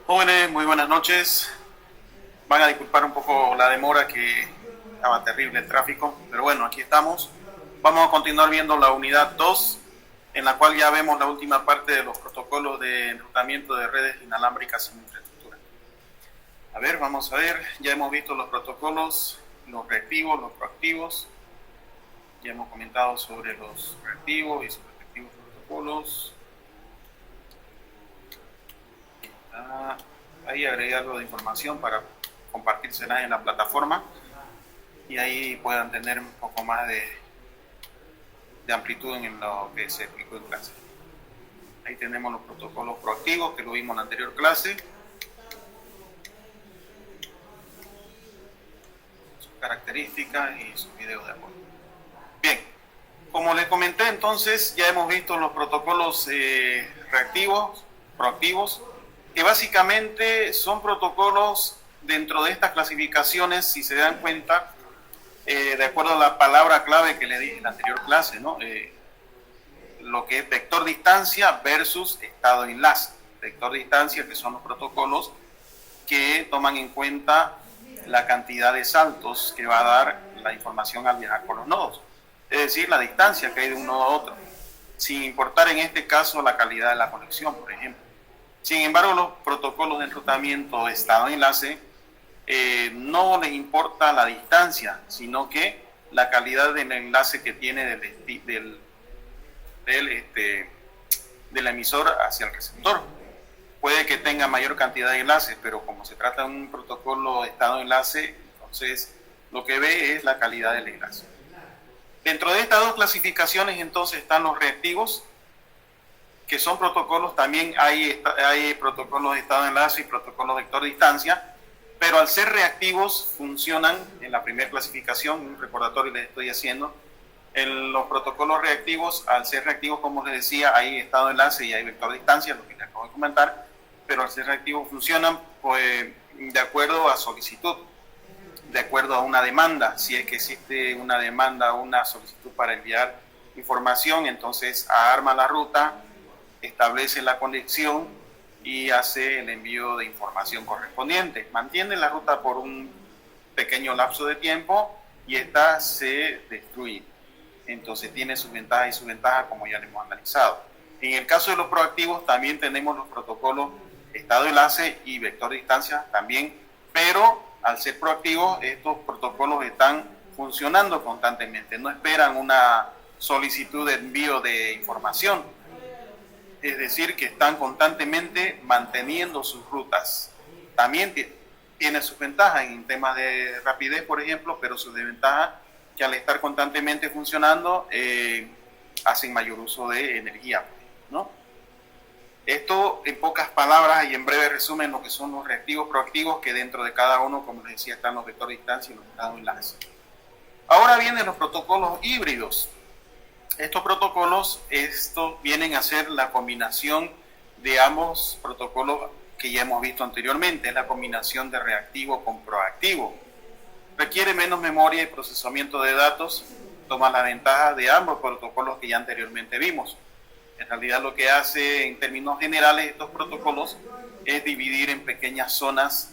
Jóvenes, muy buenas noches. Van a disculpar un poco la demora, que estaba terrible el tráfico, pero bueno, aquí estamos. Vamos a continuar viendo la unidad 2, en la cual ya vemos la última parte de los protocolos de enrutamiento de redes inalámbricas sin infraestructura. A ver, vamos a ver, ya hemos visto los protocolos, los reactivos, los proactivos. Ya hemos comentado sobre los reactivos y sus respectivos protocolos. Ahí agregué algo de información para compartírsela en la plataforma y ahí puedan tener un poco más de amplitud en lo que se explicó en clase. Ahí tenemos los protocolos proactivos que lo vimos en la anterior clase, sus características y sus videos de apoyo. Bien, como les comenté, entonces ya hemos visto los protocolos reactivos, proactivos, que básicamente son protocolos dentro de estas clasificaciones, si se dan cuenta, de acuerdo a la palabra clave que le dije en la anterior clase, ¿no? Lo que es vector distancia versus estado de enlace. Vector distancia, que son los protocolos que toman en cuenta la cantidad de saltos que va a dar la información al viajar por los nodos, es decir, la distancia que hay de un nodo a otro, sin importar en este caso la calidad de la conexión, por ejemplo. Sin embargo, los protocolos de enrutamiento de estado de enlace no les importa la distancia, sino que la calidad del enlace que tiene del emisor hacia el receptor. Puede que tenga mayor cantidad de enlaces, pero como se trata de un protocolo de estado de enlace, entonces lo que ve es la calidad del enlace. Dentro de estas dos clasificaciones entonces están los reactivos, que son protocolos, también hay protocolos de estado de enlace y protocolos de vector distancia, pero al ser reactivos funcionan en la primera clasificación, un recordatorio les estoy haciendo. En los protocolos reactivos, al ser reactivos, como les decía, hay estado de enlace y hay vector de distancia, lo que les acabo de comentar, pero al ser reactivos funcionan pues, de acuerdo a solicitud, de acuerdo a una demanda. Si es que existe una demanda o una solicitud para enviar información, entonces arma la ruta, establece la conexión y hace el envío de información correspondiente. Mantiene la ruta por un pequeño lapso de tiempo y esta se destruye. Entonces tiene sus ventajas y sus ventajas, como ya le hemos analizado. En el caso de los proactivos también tenemos los protocolos estado de enlace y vector de distancia también, pero al ser proactivos estos protocolos están funcionando constantemente, no esperan una solicitud de envío de información. Es decir, que están constantemente manteniendo sus rutas. También tiene sus ventajas en temas de rapidez, por ejemplo, pero sus desventajas que al estar constantemente funcionando hacen mayor uso de energía, ¿no? Esto en pocas palabras y en breve resumen lo que son los reactivos proactivos, que dentro de cada uno, como les decía, están los vectores de distancia y los estados de enlace. Ahora vienen los protocolos híbridos. Estos protocolos vienen a ser la combinación de ambos protocolos que ya hemos visto anteriormente, es la combinación de reactivo con proactivo. Requiere menos memoria y procesamiento de datos, toma la ventaja de ambos protocolos que ya anteriormente vimos. En realidad lo que hace en términos generales estos protocolos es dividir en pequeñas zonas,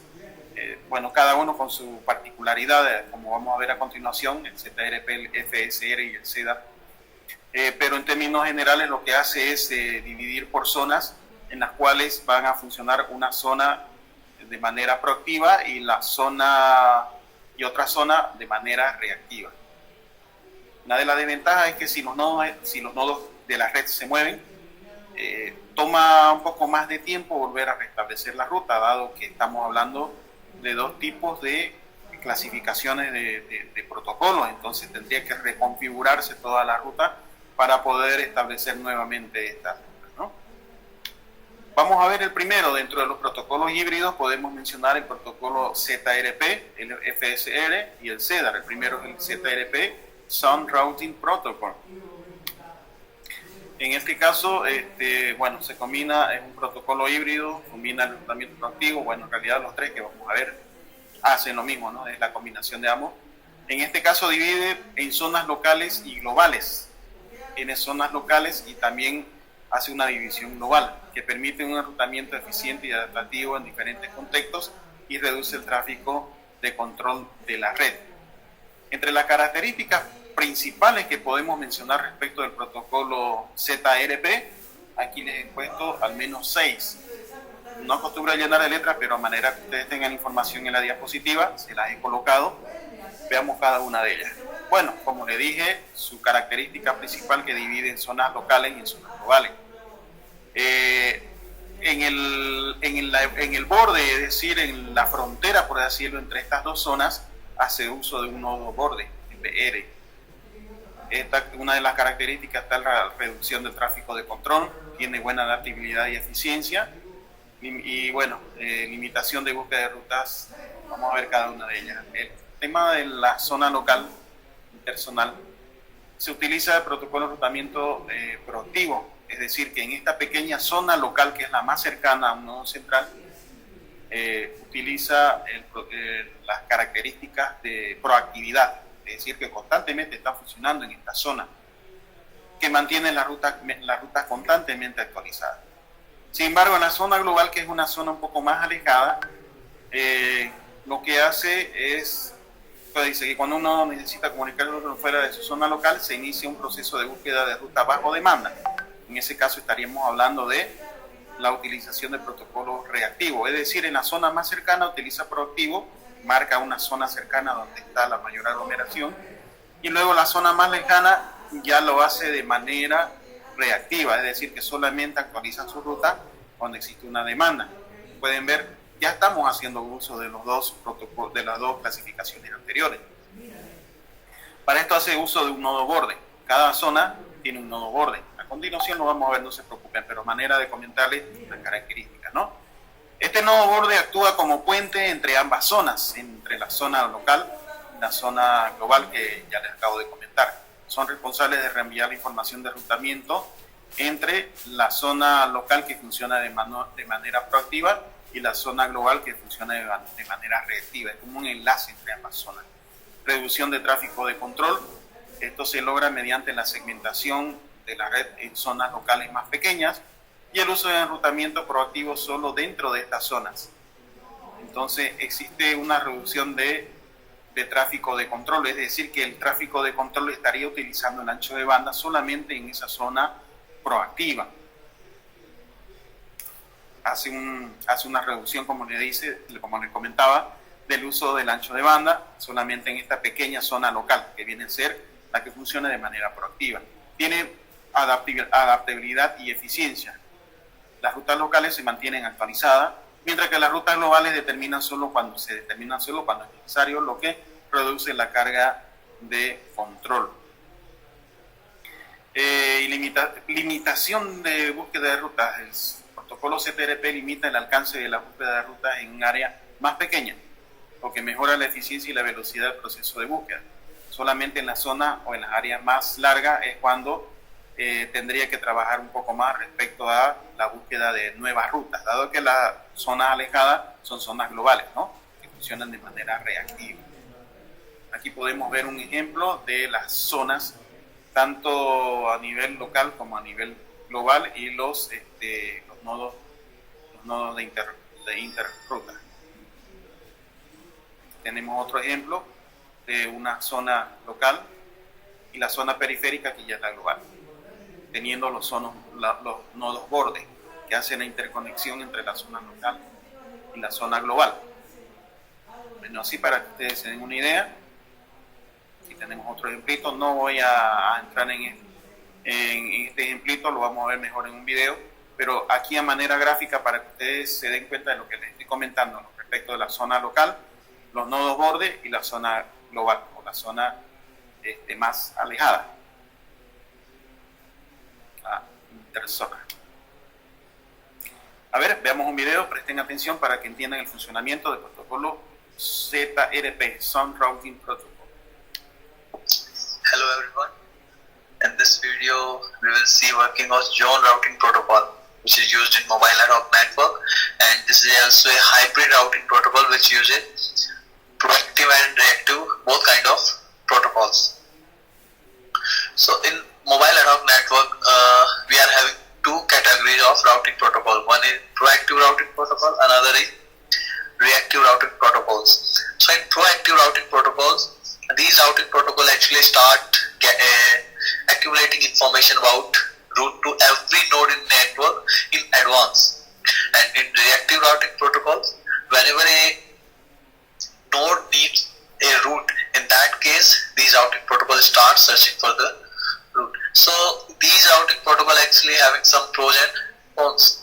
cada uno con su particularidad, como vamos a ver a continuación, el ZRP, el FSR y el SEDA. Pero en términos generales lo que hace es dividir por zonas en las cuales van a funcionar una zona de manera proactiva y otra zona de manera reactiva. Una de las desventajas es que si los nodos de la red se mueven, toma un poco más de tiempo volver a restablecer la ruta, dado que estamos hablando de dos tipos de clasificaciones de protocolos. Entonces tendría que reconfigurarse toda la ruta para poder establecer nuevamente esta ruta, ¿no? Vamos a ver el primero. Dentro de los protocolos híbridos podemos mencionar el protocolo ZRP, el FSR y el SEDAR. El primero es el ZRP, Zone Routing Protocol. En este caso, se combina, es un protocolo híbrido, combina el enrutamiento proactivo. En realidad los tres que vamos a ver hacen lo mismo, ¿no? Es la combinación de ambos. En este caso divide en zonas locales y globales. Tiene zonas locales y también hace una división global que permite un enrutamiento eficiente y adaptativo en diferentes contextos y reduce el tráfico de control de la red. Entre las características principales que podemos mencionar respecto del protocolo ZRP, aquí les he puesto al menos 6. No acostumbro a llenar de letras, pero a manera que ustedes tengan información en la diapositiva, se las he colocado. Veamos cada una de ellas. Bueno, como le dije, su característica principal que divide en zonas locales y en zonas globales. En el borde, es decir, en la frontera, por así decirlo, entre estas dos zonas, hace uso de un nodo borde, NBR. Una de las características está la reducción del tráfico de control, tiene buena adaptabilidad y eficiencia, y bueno, limitación de búsqueda de rutas. Vamos a ver cada una de ellas. El tema de la zona local personal, se utiliza el protocolo de enrutamiento proactivo, es decir, que en esta pequeña zona local, que es la más cercana a un nodo central, utiliza las características de proactividad, es decir, que constantemente está funcionando en esta zona, que mantiene las rutas constantemente actualizadas. Sin embargo, en la zona global, que es una zona un poco más alejada, lo que hace es, dice que cuando uno necesita comunicarse fuera de su zona local, se inicia un proceso de búsqueda de ruta bajo demanda. En ese caso estaríamos hablando de la utilización del protocolo reactivo, es decir, en la zona más cercana utiliza proactivo, marca una zona cercana donde está la mayor aglomeración, y luego la zona más lejana ya lo hace de manera reactiva, es decir, que solamente actualiza su ruta cuando existe una demanda. Pueden ver, ya estamos haciendo uso de los dos protocolos, de las dos clasificaciones anteriores. Para esto hace uso de un nodo borde. Cada zona tiene un nodo borde. A continuación lo vamos a ver, no se preocupen, pero manera de comentarles las características, ¿no? Este nodo borde actúa como puente entre ambas zonas, entre la zona local y la zona global que ya les acabo de comentar. Son responsables de reenviar la información de enrutamiento entre la zona local, que funciona de manera proactiva, y la zona global, que funciona de manera reactiva. Es como un enlace entre ambas zonas. Reducción de tráfico de control. Esto se logra mediante la segmentación de la red en zonas locales más pequeñas y el uso de enrutamiento proactivo solo dentro de estas zonas. Entonces existe una reducción de tráfico de control, es decir, que el tráfico de control estaría utilizando el ancho de banda solamente en esa zona proactiva. Hace una reducción, como le comentaba, del uso del ancho de banda solamente en esta pequeña zona local, que viene a ser la que funciona de manera proactiva. Tiene adaptabilidad y eficiencia. Las rutas locales se mantienen actualizadas, mientras que las rutas globales se determinan solo cuando es necesario, lo que reduce la carga de control. Limitación de búsqueda de rutas. El protocolo ZRP limita el alcance de la búsqueda de rutas en un área más pequeña, lo que mejora la eficiencia y la velocidad del proceso de búsqueda. Solamente en la zona o en las áreas más largas es cuando tendría que trabajar un poco más respecto a la búsqueda de nuevas rutas, dado que las zonas alejadas son zonas globales, ¿no?, que funcionan de manera reactiva. Aquí podemos ver un ejemplo de las zonas, tanto a nivel local como a nivel global, y los nodos de interruta. Tenemos otro ejemplo de una zona local y la zona periférica, que ya está global, teniendo los nodos borde, que hacen la interconexión entre la zona local y la zona global. Bueno, así para que ustedes se den una idea. Aquí tenemos otro ejemplito. No voy a entrar en este ejemplito, lo vamos a ver mejor en un video, pero aquí a manera gráfica para que ustedes se den cuenta de lo que les estoy comentando respecto de la zona local, los nodos borde, y la zona global, o la zona más alejada, la interzona. A ver, veamos un video, presten atención para que entiendan el funcionamiento del protocolo ZRP, Zone Routing Protocol. Hello everyone. In this video, we will see working of zone routing protocol, which is used in mobile ad hoc network, and this is also a hybrid routing protocol which uses proactive and reactive, both kind of protocols. So in mobile ad hoc network, we are having two of routing protocol. One is proactive routing protocol, another is reactive routing protocols. So in proactive routing protocols, these routing protocols actually start accumulating information about route to every node in network in advance. And in reactive routing protocols, whenever a node needs a route, in that case, these routing protocols start searching for the route. So these routing protocols actually having some pros and cons.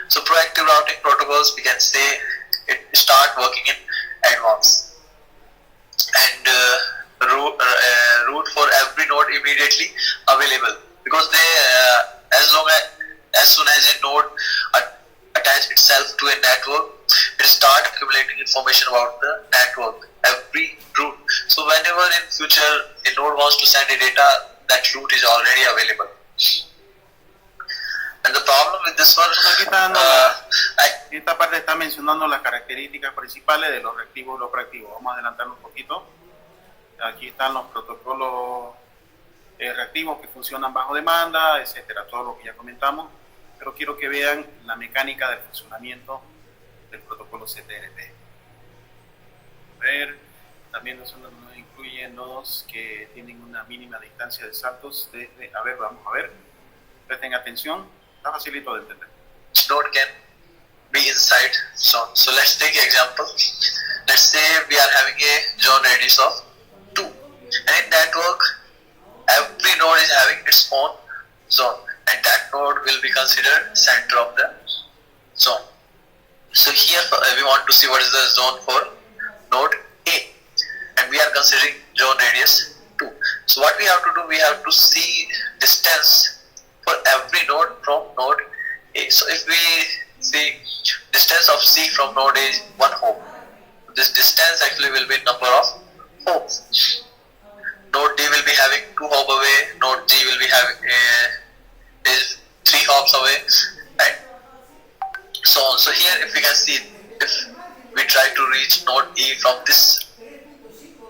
So proactive routing protocols, we can say it start working in advance, and route for every node immediately available, because they as soon as a node attach itself to a network, it start accumulating information about the network, every route. So whenever in future a node wants to send a data, that route is already available. And the problem with this one, esta parte está mencionando las características principales de los reactivos y los proactivos. Vamos a adelantarnos un poquito. Aquí están los protocolos reactivos que funcionan bajo demanda, etcétera, todo lo que ya comentamos. Pero quiero que vean la mecánica del funcionamiento del protocolo CTRP. A ver, también nos incluyen nodos que tienen una mínima distancia de saltos desde, a ver, vamos a ver, presten atención, está facilito de entender. Node can be inside zone. So let's take an example. Let's say we are having a zone radius of 2, and in network every node is having its own zone, and that node will be considered center of the zone. So here we want to see what is the zone for node A, and we are considering zone radius 2. So what we have to do, we have to see distance for every node from node A. So if we see distance of C from node A is 1 hop, this distance actually will be number of hops. Node D will be having 2 hop away, node G will be having is 3 hops away, and so on. So here if we can see, if we try to reach node E from this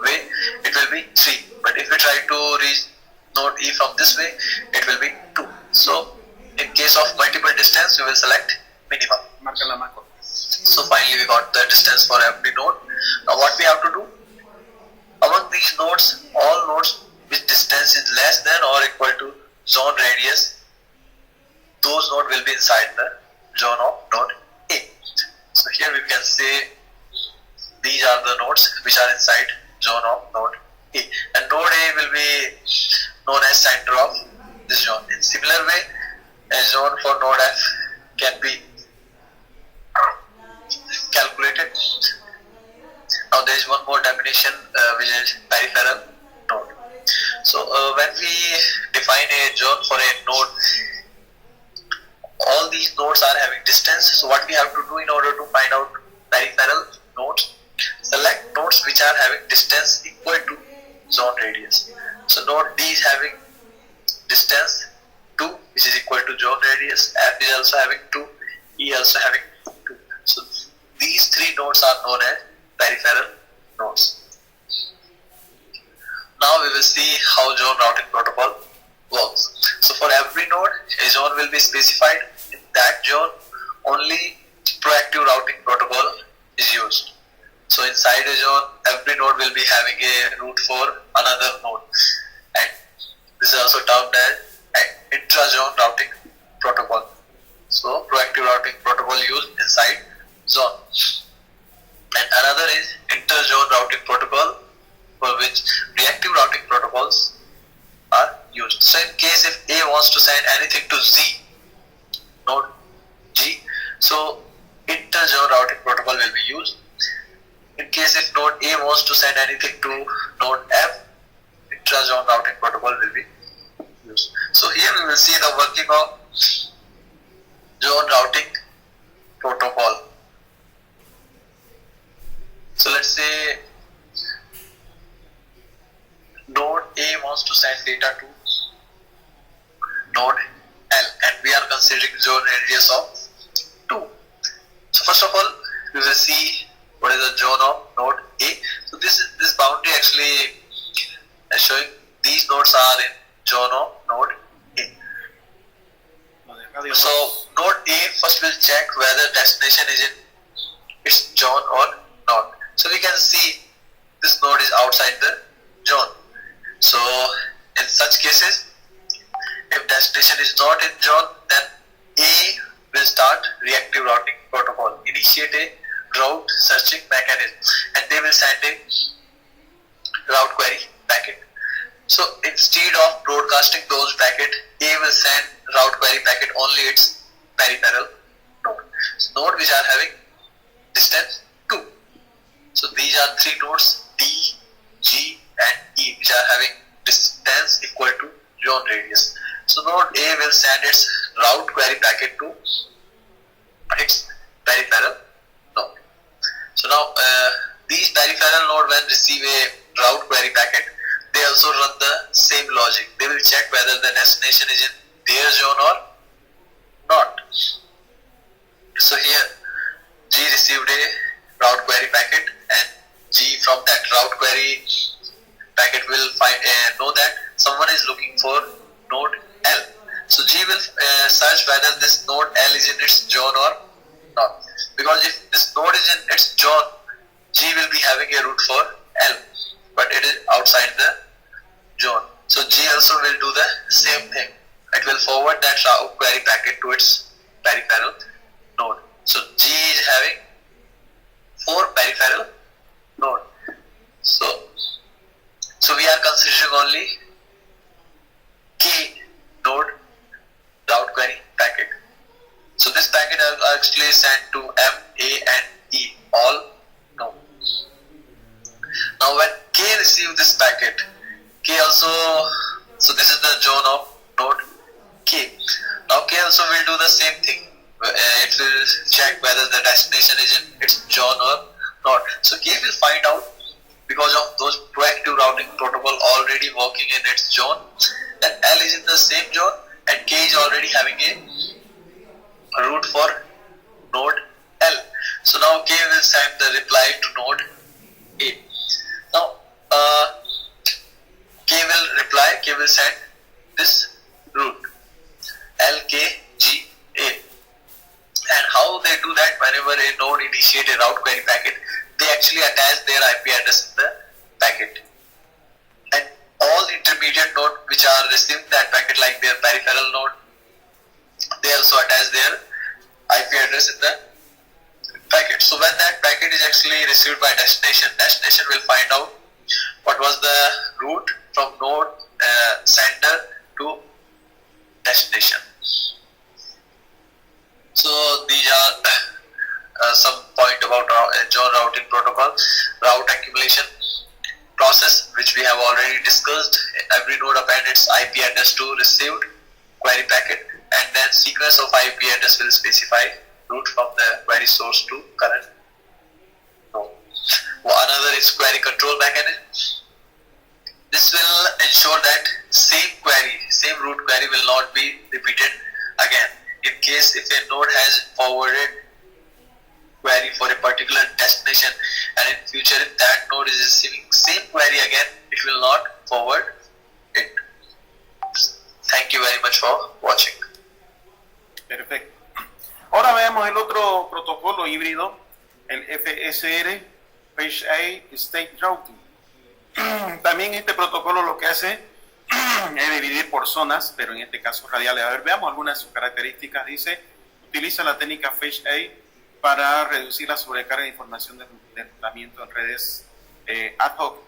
way, it will be 3, but if we try to reach node E from this way, it will be 2. So in case of multiple distance, we will select minimum. So finally we got the distance for every node. Now what we have to do, among these nodes, all nodes which distance is less than or equal to zone radius, those nodes will be inside the zone of node A. So here we can say these are the nodes which are inside zone of node A, and node A will be known as center of this zone. In similar way, a zone for node F can be calculated. Now there is one more definition which is peripheral node. So when we define a zone for a node, all these nodes are having distance. So what we have to do in order to find out peripheral nodes, select nodes which are having distance equal to zone radius. So node D is having distance 2, which is equal to zone radius. F is also having 2, E also having 2. So these 3 nodes are known as peripheral nodes. Now we will see how zone routing protocol works. So for every node, a zone will be specified. In that zone, only proactive routing protocol is used. So inside a zone, every node will be having a route for another node, and this is also termed as an intra-zone routing protocol. So proactive routing protocol used inside zone. And another is inter-zone routing protocol, for which reactive routing protocols are used. So in case if A wants to send anything to Z, node G, so inter-zone routing protocol will be used. In case if node A wants to send anything to node F, intra-zone routing protocol will be used. So here we will see the working of zone routing protocol. So let's say node A wants to send data to node L, and we are considering zone radius of 2. So first of all, we will see what is the zone of node A. So this boundary actually is showing these nodes are in zone of node A. So node A first will check whether destination is in its zone or not. So we can see this node is outside the zone. So in such cases, if destination is not in zone, then A will start reactive routing protocol, initiate a route searching mechanism, and they will send a route query packet. So instead of broadcasting those packet, A will send route query packet only its peripheral node. So node which are having distance 2. So these are 3 nodes D, G and E which are having distance equal to zone radius. So node A will send its route query packet to its peripheral node. So now these peripheral node when receive a route query packet, they also run the same logic. They will check whether the destination is in their zone or not. So here G received a route query packet, and G from that route query packet will know that someone is looking for node L. So G will search whether this node L is in its zone or not. Because if this node is in its zone, G will be having a route for L, but it is outside the zone. So G also will do the same thing. It will forward that route query packet to its peripheral node. So G is having 4 peripheral node. So we are considering only K node route query packet. So this packet are actually sent to M, A and E, all no. Now when K receive this packet, K also, so this is the zone of node K. Now K also will do the same thing. It will check whether the destination is in its zone or not. So K will find out, because of those proactive routing protocol already working in its zone, that L is in the same zone and K is already having a route for node L. So now K will send the reply to node A. Now K will send this route LKGA. And how they do that? Whenever a node initiate a route query packet, they actually attach their IP address in the packet. And all intermediate node which are receiving that packet, like their peripheral node, they also attach their IP address in the packet. So when that packet is actually received by destination will find out what was the route from node sender to destination. So these are some point about zone routing protocol. Route accumulation process, which we have already discussed. Every node append its IP address to received query packet, and then sequence of IP address will specify route from the query source to current node. Another is query control mechanism. This will ensure that same route query will not be repeated again. In case if a node has forwarded query for a particular destination, and in future if that node is receiving same query again, it will not forward it. Thank you very much for watching. Perfecto. Ahora veamos el otro protocolo híbrido, el FSR, Phase A State Routing. También este protocolo lo que hace es dividir por zonas, pero en este caso radiales. A ver, veamos algunas de sus características. Dice, utiliza la técnica Phase A para reducir la sobrecarga de información de enrutamiento en redes ad hoc.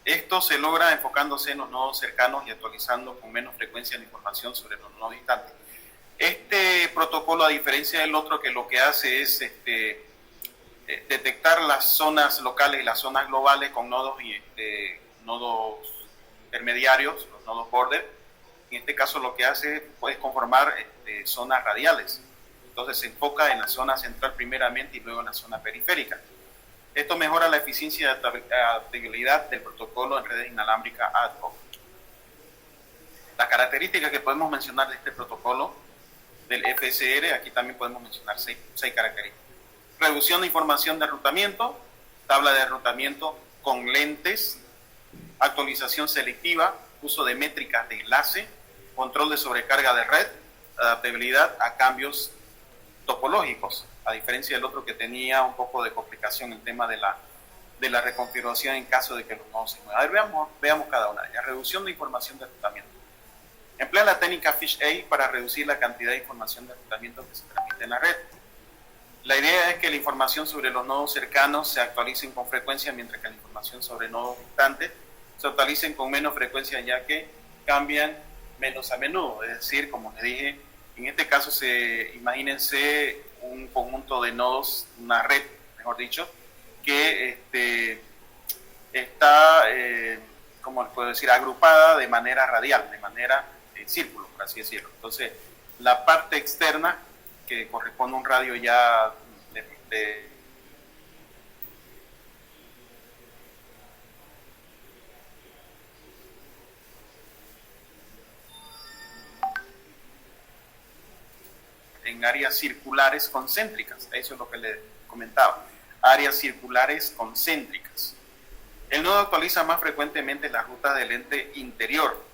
Esto se logra enfocándose en los nodos cercanos y actualizando con menos frecuencia la información sobre los nodos distantes. Este protocolo, a diferencia del otro, que lo que hace es detectar las zonas locales y las zonas globales con nodos y nodos intermediarios, los nodos border. En este caso lo que hace es conformar zonas radiales. Entonces se enfoca en la zona central primeramente y luego en la zona periférica. Esto mejora la eficiencia y adaptabilidad del protocolo en redes inalámbricas ad hoc. Las características que podemos mencionar de este protocolo del FSR, aquí también podemos mencionar seis características. Reducción de información de enrutamiento, tabla de enrutamiento con lentes, actualización selectiva, uso de métricas de enlace, control de sobrecarga de red, adaptabilidad a cambios topológicos, a diferencia del otro que tenía un poco de complicación el tema de la reconfiguración en caso de que los nodos se muevan. A ver, veamos cada una. La reducción de información de rutamiento. Emplea la técnica Fish-A para reducir la cantidad de información de rutamiento que se transmite en la red. La idea es que la información sobre los nodos cercanos se actualicen con frecuencia, mientras que la información sobre nodos distantes se actualicen con menos frecuencia, ya que cambian menos a menudo. Es decir, como les dije, en este caso imagínense un conjunto de nodos, una red, mejor dicho, que está, como les puedo decir, agrupada de manera radial, de manera círculo, por así decirlo. Entonces, la parte externa, que corresponde a un radio ya en áreas circulares concéntricas. Eso es lo que les comentaba. Áreas circulares concéntricas. El nodo actualiza más frecuentemente las rutas del lente interior.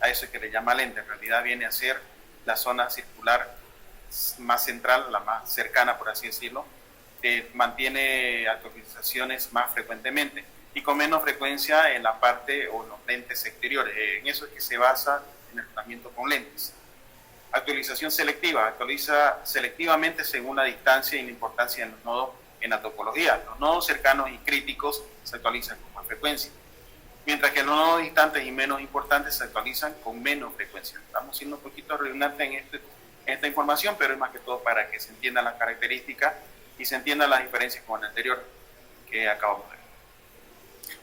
A eso es que le llama lente. En realidad viene a ser la zona circular más central, la más cercana, por así decirlo, que mantiene actualizaciones más frecuentemente y con menos frecuencia en la parte o en los lentes exteriores. En eso es que se basa en el tratamiento con lentes. Actualización selectiva. Actualiza selectivamente según la distancia y la importancia de los nodos en la topología. Los nodos cercanos y críticos se actualizan con más frecuencia, mientras que los nodos distantes y menos importantes se actualizan con menos frecuencia. Estamos siendo un poquito redundantes en esta información, pero es más que todo para que se entiendan las características y se entiendan las diferencias con el anterior que acabamos de ver.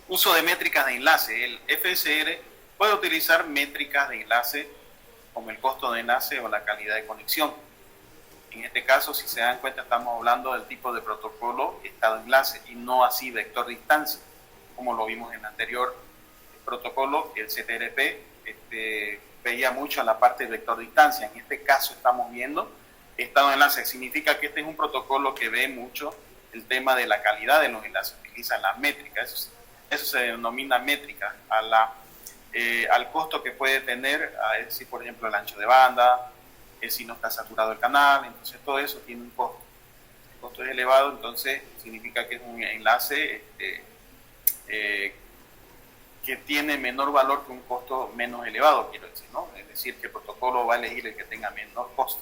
Uso de métricas de enlace. El FSR puede utilizar métricas de enlace como el costo de enlace o la calidad de conexión. En este caso, si se dan cuenta, estamos hablando del tipo de protocolo estado enlace y no así vector distancia, como lo vimos en el anterior protocolo, el CTRP veía mucho en la parte de vector distancia. En este caso estamos viendo estado de enlace. Significa que este es un protocolo que ve mucho el tema de la calidad de los enlaces, utiliza las métricas, eso se denomina métrica, al costo que puede tener, es decir, por ejemplo, el ancho de banda, si no está saturado el canal, entonces todo eso tiene un costo. El costo es elevado, entonces significa que es un enlace que tiene menor valor que un costo menos elevado, quiero decir, ¿no? Es decir, que el protocolo va a elegir el que tenga menor costo,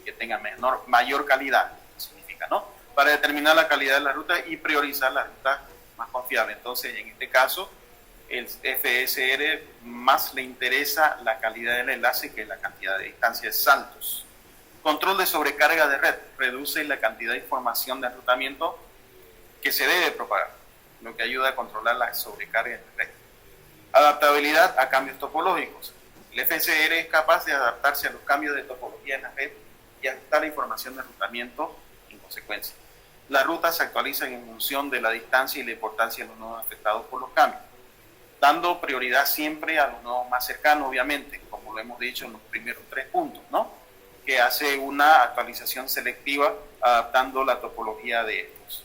que tenga mayor calidad, significa, ¿no? Para determinar la calidad de la ruta y priorizar las rutas más confiables. Entonces, en este caso, el FSR más le interesa la calidad del enlace que la cantidad de distancias de saltos. Control de sobrecarga de red. Reduce la cantidad de información de enrutamiento que se debe propagar, lo que ayuda a controlar la sobrecarga de red. Adaptabilidad a cambios topológicos. El FSR es capaz de adaptarse a los cambios de topología en la red y ajustar la información de enrutamiento en consecuencia. Las rutas se actualizan en función de la distancia y la importancia de los nodos afectados por los cambios, dando prioridad siempre a los nodos más cercanos, obviamente, como lo hemos dicho en los primeros 3 puntos, ¿no? Que hace una actualización selectiva adaptando la topología de estos.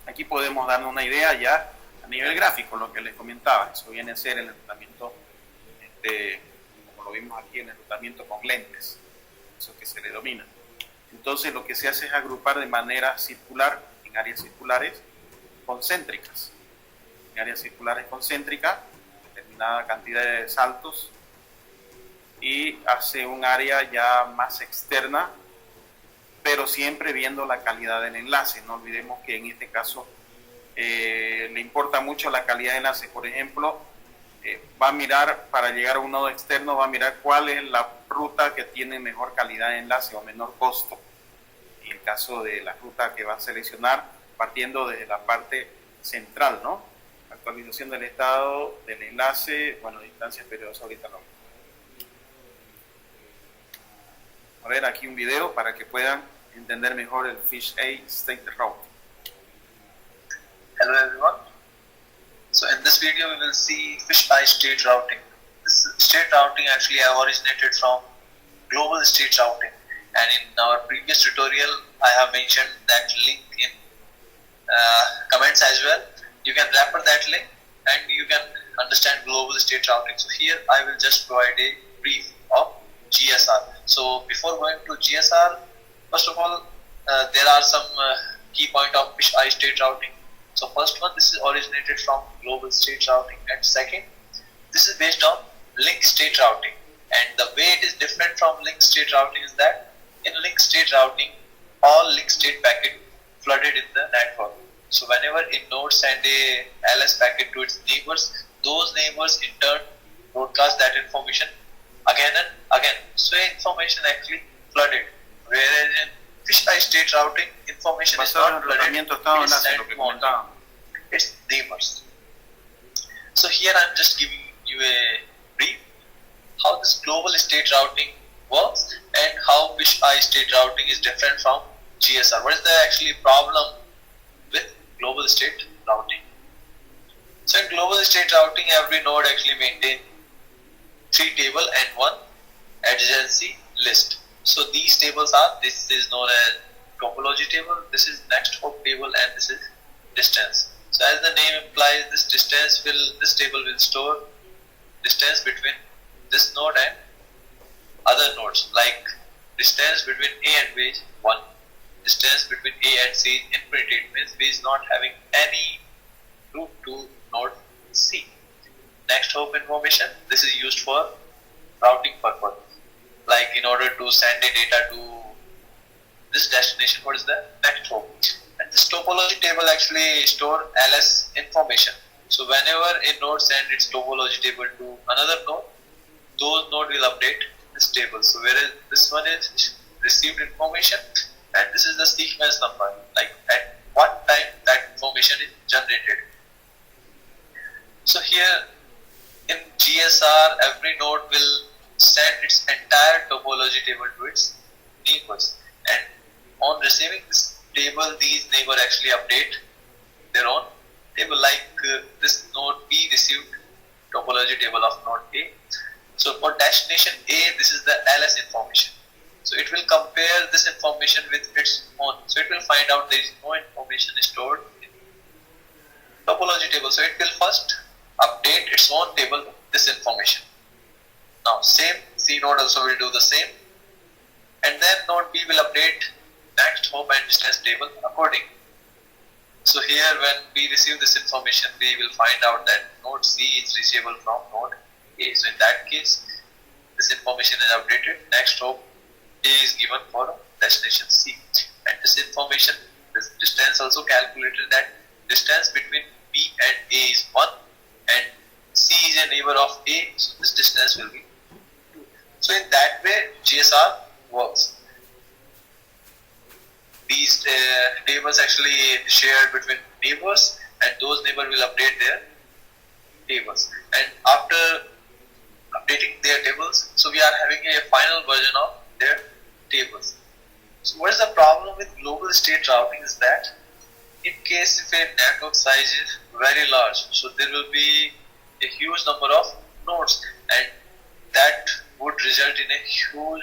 Aquí podemos darnos una idea ya a nivel gráfico, lo que les comentaba. Eso viene a ser el enrutamiento, como lo vimos aquí, el enrutamiento con lentes, eso que se le domina. Entonces lo que se hace es agrupar de manera circular, en áreas circulares concéntricas. En áreas circulares concéntricas, determinada cantidad de saltos, y hace un área ya más externa, pero siempre viendo la calidad del enlace. No olvidemos que en este caso le importa mucho la calidad de enlace. Por ejemplo, va a mirar, para llegar a un nodo externo, va a mirar cuál es la ruta que tiene mejor calidad de enlace o menor costo. En el caso de la ruta que va a seleccionar, partiendo desde la parte central, ¿no? Actualización del estado del enlace, bueno, distancias periodos, ahorita no. A ver aquí un video para que puedan entender mejor el Fish-A state routing. Hello everyone. So in this video we will see Fish-A state routing. This state routing actually originated from global state routing, and in our previous tutorial I have mentioned that link in comments as well. You can refer that link and you can understand global state routing. So here I will just provide a brief of GSR. So before going to GSR, first of all, there are some key point of fisheye state routing. So first one, this is originated from global state routing, and second, this is based on link state routing. And the way it is different from link state routing is that in link state routing, all link state packet flooded in the network. So whenever a node send a LS packet to its neighbors, those neighbors in turn broadcast that information again and again. So information actually flooded. Whereas in fisheye state routing, information is not flooded. It is sent on its neighbors. So here I am just giving you a brief how this global state routing works and how fisheye state routing is different from GSR. What is the actually problem with global state routing? So in global state routing, every node actually maintains 3 table and 1 adjacency list. So these tables are, this is known as topology table, this is next hop table, and this is distance. So as the name implies, this table will store distance between this node and other nodes, like distance between A and B is 1, distance between A and C is infinity. It means B is not having any route to node C. Next hop information, this is used for routing purpose, like in order to send a data to this destination. What is the next hop? And this topology table actually store LS information. So whenever a node sends its topology table to another node, those node will update this table. So whereas this one is received information and this is the sequence number, like at what time that information is generated. So here in GSR, every node will send its entire topology table to its neighbors, and on receiving this table, these neighbors actually update their own table, like this node B received topology table of node A. So for destination A, this is the LS information. So it will compare this information with its own. So it will find out there is no information stored in topology table. So it will first update its own table with this information. Now same C node also will do the same, and then node B will update next hop and distance table according. So here when we receive this information, we will find out that node C is reachable from node A. So in that case, this information is updated. Next hop A is given for destination C, and this information, this distance also calculated, that distance between B and A is 1 and C is a neighbor of A, so this distance will be 2. So in that way GSR works. These tables actually shared between neighbors, and those neighbors will update their tables, and after updating their tables, so we are having a final version of their tables. So what is the problem with global state routing is that in case if a network size is very large, so there will be a huge number of nodes, and that would result in a huge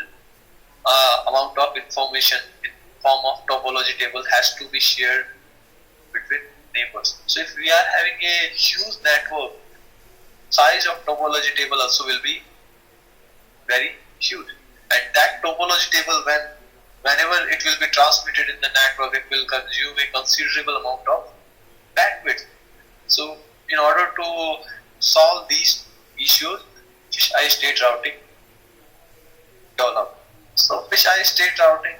amount of information in form of topology table has to be shared between neighbors. So if we are having a huge network, size of topology table also will be very huge, and that topology table, whenever it will be transmitted in the network, it will consume a considerable amount of bandwidth. So in order to solve these issues, fisheye state routing developed. So fisheye state routing,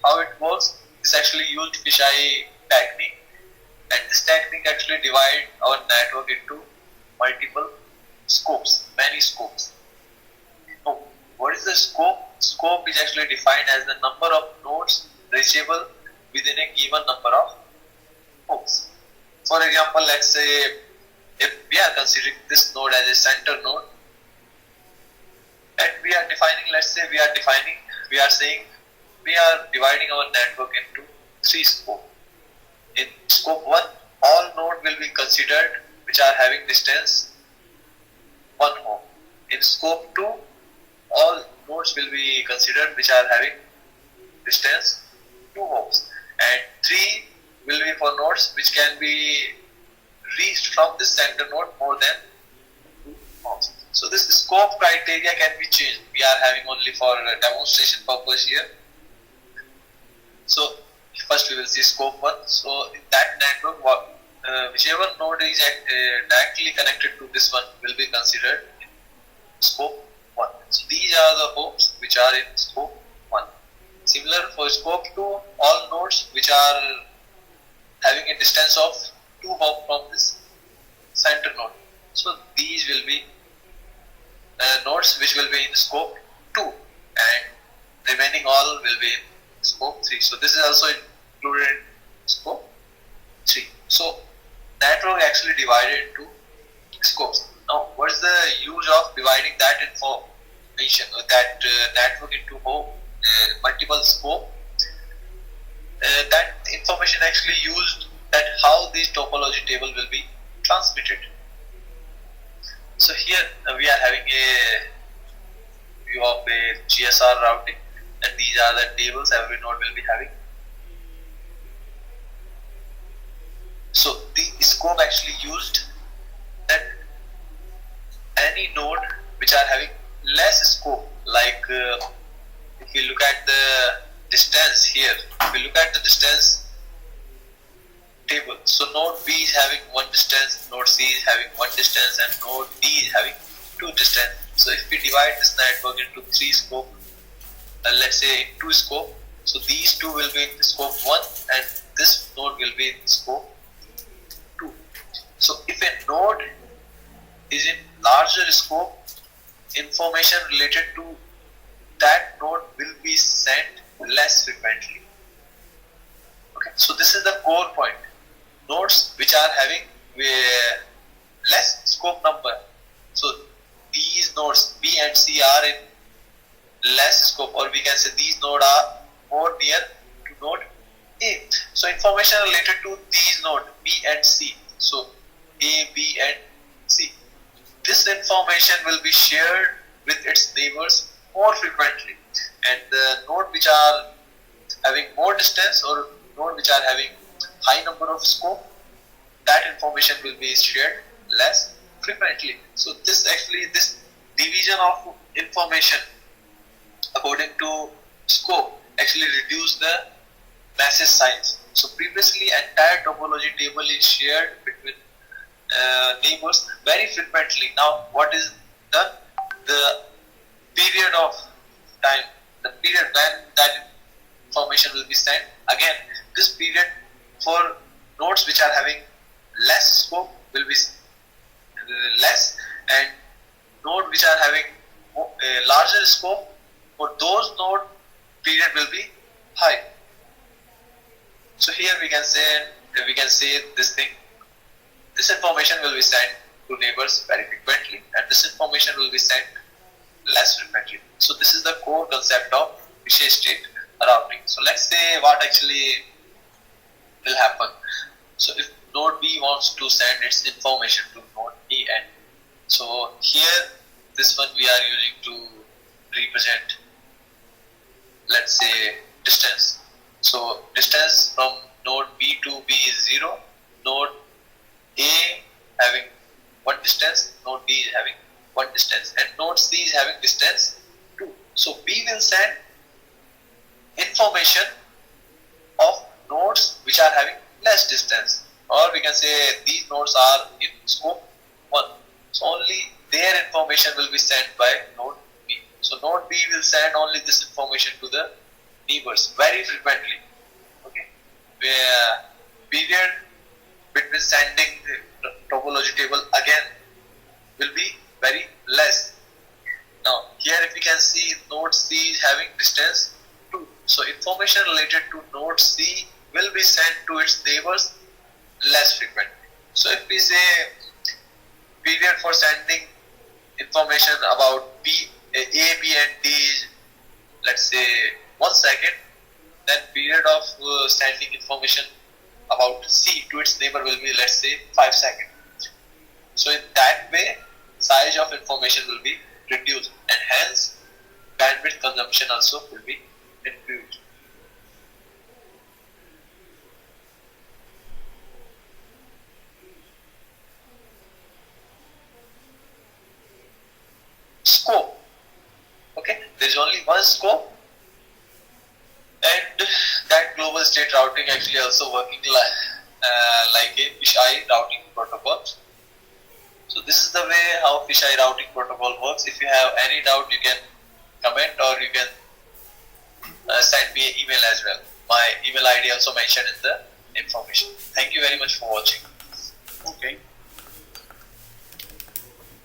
how it works, is actually used fisheye technique, and this technique actually divide our network into multiple scopes, many scopes. Now, what is the scope? Scope is actually defined as the number of nodes reachable within a given number of hops. For example, let's say if we are considering this node as a center node, and we are defining, let's say we are saying we are dividing our network into 3 scopes. In scope 1, all nodes will be considered which are having distance 1 hop. In scope 2, all nodes will be considered which are having distance 2 hops, and 3 will be for nodes which can be reached from this center node more than 2 hops. So this scope criteria can be changed. We are having only for demonstration purpose here. So first we will see scope 1. So in that network, whichever node is directly connected to this one will be considered in scope 1. So these are the hops which are in scope 1. Similar for scope 2, all nodes which are having a distance of 2 hops from this center node. So these will be nodes which will be in scope 2, and remaining all will be in scope 3. So this is also included in scope 3. So network actually divided into scopes. Now what is the use of dividing that information, that network into multiple scope? That information actually used that how this topology table will be transmitted. So here we are having a view of a GSR routing, and these are the tables every node will be having. So the scope actually used that any node which are having less scope, like if you look at the distance here, if you look at the distance table, so node B is having one distance, node C is having one distance, and node D is having two distance. So if we divide this network into 3 scope, let's say 2 scope, so these two will be in scope 1 and this node will be in scope 2. So if a node is in larger scope, information related to that node will be sent less frequently. Okay, so this is the core point. Nodes which are having less scope number, so these nodes B and C are in less scope, or we can say these nodes are more near to node A. So information related to these nodes B and C, so A, B and C, this information will be shared with its neighbors more frequently, and the node which are having more distance or node which are having high number of scope, that information will be shared less frequently. So this division of information according to scope actually reduce the message size. So previously entire topology table is shared between neighbors very frequently. Now what is done? The period of time, the period when that information will be sent, again this period for nodes which are having less scope will be less, and node which are having a larger scope, for those node period will be high. So here we can say this thing, this information will be sent to neighbors very frequently, and this information will be sent less frequently. So this is the core concept of Vishesh state routing. So let's say what actually will happen. So if node B wants to send its information to node A, and so here this one we are using to represent, let's say, distance. So distance from node B to B is 0, node A having one distance, node D is having one distance, and node C is having distance 2. So B will send information of nodes which are having less distance, or we can say these nodes are in scope 1. So only their information will be sent by node B. So node B will send only this information to the neighbors very frequently. Okay, where period between sending the topology table again will be very less. Now here if we can see node C is having distance 2. So information related to node C will be sent to its neighbors less frequently. So if we say period for sending information about A, B and D is, let's say, 1 second, then period of sending information about C to its neighbor will be, let's say, 5 seconds. So in that way, size of information will be reduced, and hence bandwidth consumption also will be increased. is only one scope, and that global state routing actually also working like a fisheye routing protocol. So this is the way how fisheye routing protocol works. If you have any doubt, you can comment or you can send me an email as well. My email ID also mentioned in the information. Thank you very much for watching. Ok.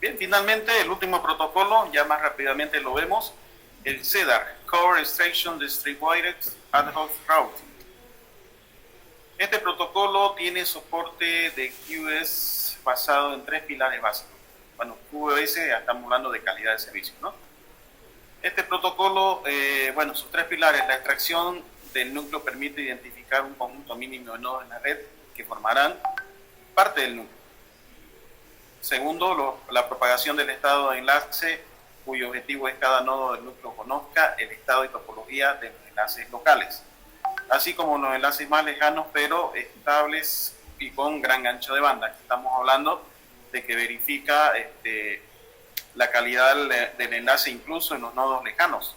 Bien, finalmente el último protocolo, ya más rápidamente lo vemos, el CEDAR, Core Extraction Distributed Ad Hoc Routing. Este protocolo tiene soporte de QoS basado en 3 pilares básicos. Bueno, QoS ya estamos hablando de calidad de servicio, ¿no? Este protocolo, bueno, sus 3 pilares, la extracción del núcleo permite identificar un conjunto mínimo de nodos en la red que formarán parte del núcleo. Segundo, la propagación del estado de enlace, cuyo objetivo es que cada nodo del núcleo conozca el estado y topología de los enlaces locales, así como los enlaces más lejanos, pero estables y con gran ancho de banda. Estamos hablando de que verifica la calidad del enlace incluso en los nodos lejanos.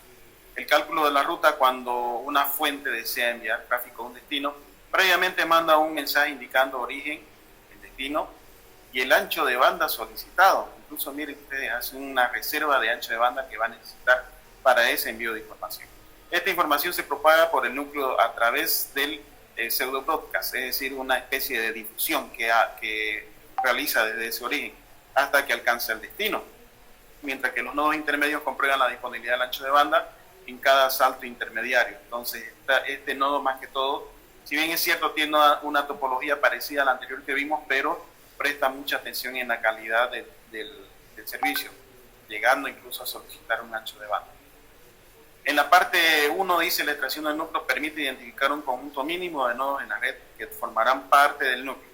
El cálculo de la ruta cuando una fuente desea enviar tráfico a un destino, previamente manda un mensaje indicando origen, el destino y el ancho de banda solicitado. Incluso miren ustedes, hace una reserva de ancho de banda que va a necesitar para ese envío de información. Esta información se propaga por el núcleo a través del pseudo broadcast, es decir, una especie de difusión que realiza desde ese origen hasta que alcanza el destino, mientras que los nodos intermedios comprueban la disponibilidad del ancho de banda en cada salto intermediario. Entonces, este nodo más que todo, si bien es cierto, tiene una topología parecida a la anterior que vimos, pero presta mucha atención en la calidad del servicio, llegando incluso a solicitar un ancho de banda. En la parte 1 dice la extracción del núcleo permite identificar un conjunto mínimo de nodos en la red que formarán parte del núcleo.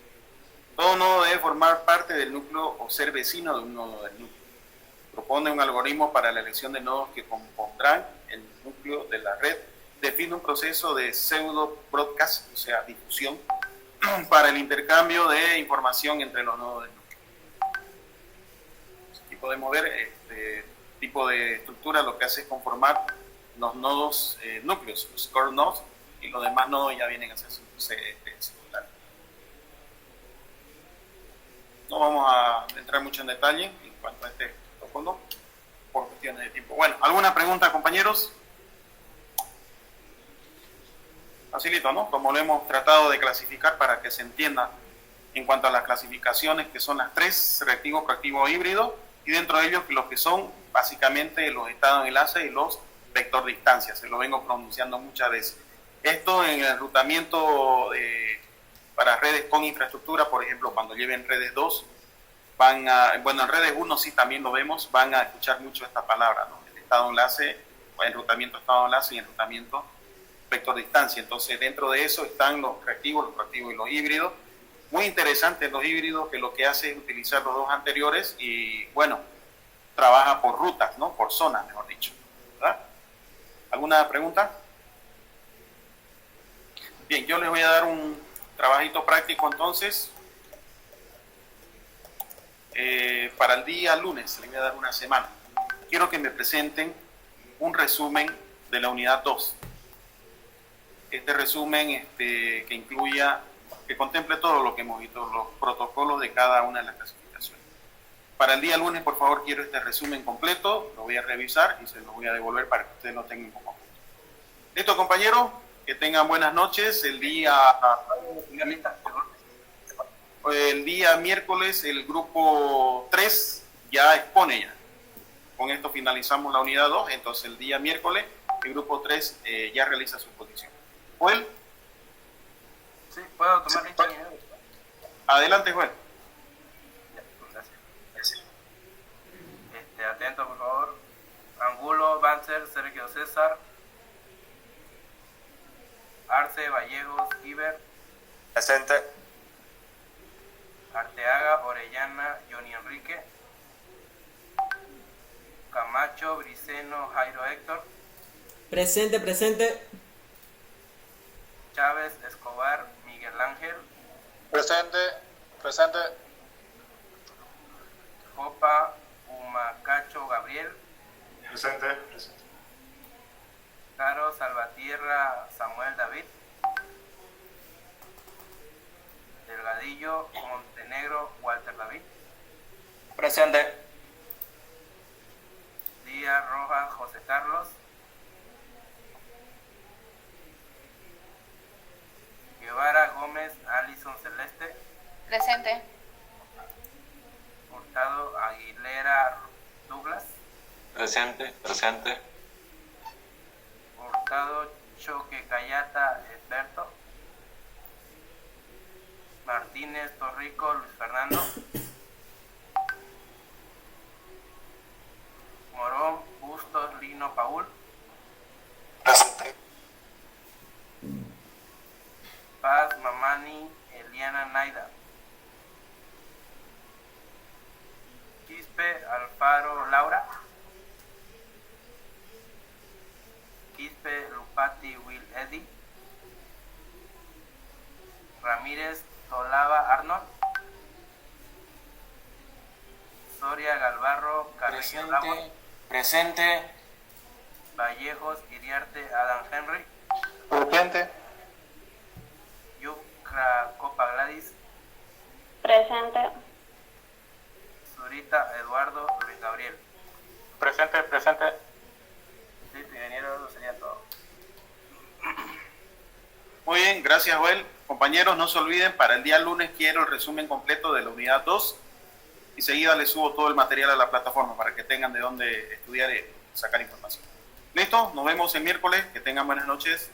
Todo nodo debe formar parte del núcleo o ser vecino de un nodo del núcleo. Propone un algoritmo para la elección de nodos que compondrán el núcleo de la red. Define un proceso de pseudo broadcast, o sea, difusión, para el intercambio de información entre los nodos del núcleo. Aquí podemos ver este tipo de estructura, lo que hace es conformar los nodos núcleos, los core nodes, y los demás nodos ya vienen a ser secundarios. No vamos a entrar mucho en detalle en cuanto a este protocolo por cuestiones de tiempo. Bueno, ¿alguna pregunta, compañeros? Facilito, ¿no? Como lo hemos tratado de clasificar para que se entienda en cuanto a las clasificaciones, que son las 3, reactivo, proactivo, híbrido, y dentro de ellos los que son básicamente los estados de enlace y los vector distancia. Se lo vengo pronunciando muchas veces. Esto en el enrutamiento para redes con infraestructura, por ejemplo, cuando lleven redes 2, bueno, en redes 1 sí también lo vemos, van a escuchar mucho esta palabra, ¿no? El estado de enlace, o enrutamiento estado de enlace y enrutamiento vector distancia. Entonces, dentro de eso están los reactivos, los proactivos y los híbridos. Muy interesantes los híbridos, que lo que hace es utilizar los dos anteriores y, bueno, trabaja por rutas, ¿no? Por zonas, mejor dicho, ¿verdad? ¿Alguna pregunta? Bien, yo les voy a dar un trabajito práctico entonces. Para el día lunes, les voy a dar una semana. Quiero que me presenten un resumen de la unidad 2. Este resumen que incluya, que contemple todo lo que hemos visto, los protocolos de cada una de las clasificaciones. Para el día lunes, por favor, quiero este resumen completo, lo voy a revisar y se lo voy a devolver para que ustedes lo tengan como completo. ¿Listo, compañeros? Que tengan buenas noches. El día miércoles, el grupo 3 ya expone ya. Con esto finalizamos la unidad 2, entonces el día miércoles, el grupo 3 ya realiza su exposición. ¿Joel? Sí, puedo tomar lista. Adelante, Joel. Gracias. Atento, por favor. Angulo, Banzer, Sergio César, Arce, Vallejos, Iber. Presente. Arteaga, Orellana, Johnny Enrique. Camacho, Briceno, Jairo Héctor. Presente, presente. Chávez, Escobar, Miguel Ángel. Presente. Presente. Copa, Humacacho, Gabriel. Presente. Presente. Caro Salvatierra Samuel David. Delgadillo Montenegro Walter David. Presente. Díaz Rojas José Carlos. Guevara Gómez Alison Celeste. Presente. Hurtado Aguilera Douglas. Presente. Hurtado Choque Cayata Edberto. Martínez Torrico Luis Fernando. Morón Bustos Lino Paul. Presente. Paz Mamani Eliana Naida. Quispe Alfaro Laura. Quispe Lupati Will Eddy. Ramírez Tolava Arnold. Soria Galvarro Carrillo Ramos. Presente. Vallejos Iriarte Adam Henry. Presente. Yucra Copa Gladys. Presente. Zurita Eduardo Luis Gabriel. Presente. Sí, ingeniero, eso sería todo. Muy bien, gracias Joel. Compañeros, no se olviden, para el día lunes quiero el resumen completo de la unidad 2 y seguida les subo todo el material a la plataforma para que tengan de dónde estudiar y sacar información. ¿Listo? Nos vemos el miércoles. Que tengan buenas noches.